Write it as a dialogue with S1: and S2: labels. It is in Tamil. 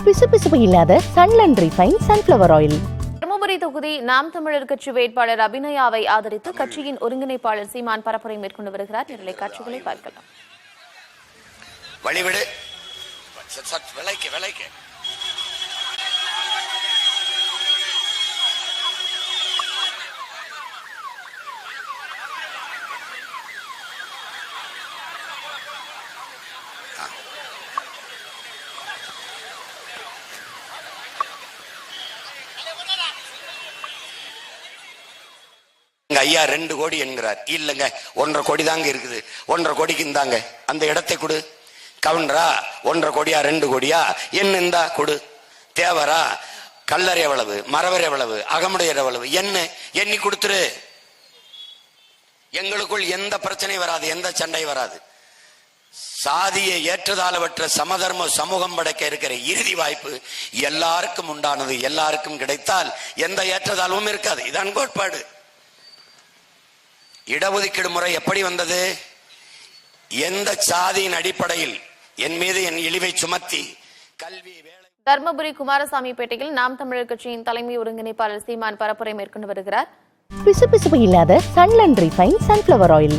S1: பிசுபிசுப்பு இல்லாத சன்லண்ட் ரிஃபைன் சன்ஃப்ளவர் ஆயில்.
S2: தருமபுரி தொகுதி நாம் தமிழர் கட்சி வேட்பாளர் அபிநயாவை ஆதரித்து கட்சியின் ஒருங்கிணைப்பாளர் சீமான் பரப்புரை மேற்கொண்டு வருகிறார். நிலை காட்சிகளை பார்க்கலாம்.
S3: வழிவிடு ஐயா 2 கோடி என்கிறார். இல்லங்க 1.5 கோடி தாங்க இருக்குது. 1.5 கோடிக்கு இந்தாங்க அந்த இடத்தை கொடு. கவுண்டரா 1.5 கோடியா 2 கோடியா என்ன இந்தா கொடு. தேவரா கல்லறை எவ்வளவு, மரவர் எவ்வளவு, அகமுடையர் எவ்வளவு என்ன எண்ணி கொடுத்துரு. எங்களுக்குள் எந்த பிரச்சனை வராது, எந்த சண்டை வராது. சாதியை ஏற்றதாலவற்ற சமதர்ம சமூகம் படைக்க இருக்கிற இறுதி வாய்ப்பு எல்லாருக்கும் உண்டானது. எல்லாருக்கும் கிடைத்தால் எந்த ஏற்றதாலும் இருக்காது. இதான் கோட்பாடு. இடஒதுக்கீடு முறை எப்படி வந்தது? எந்த சாதியின் அடிப்படையில் என் மீது என் இழிவை சுமத்தி கல்வி வேலை.
S2: தர்மபுரி குமாரசாமிப்பேட்டையில் நாம் தமிழர் கட்சியின் தலைமை ஒருங்கிணைப்பாளர் சீமான் பரப்புரை மேற்கொண்டு வருகிறார்.
S1: பிசுபிசுப்பு இல்லாத சன்லண்ட் ரிஃபைன் சன்ஃப்ளவர் ஆயில்.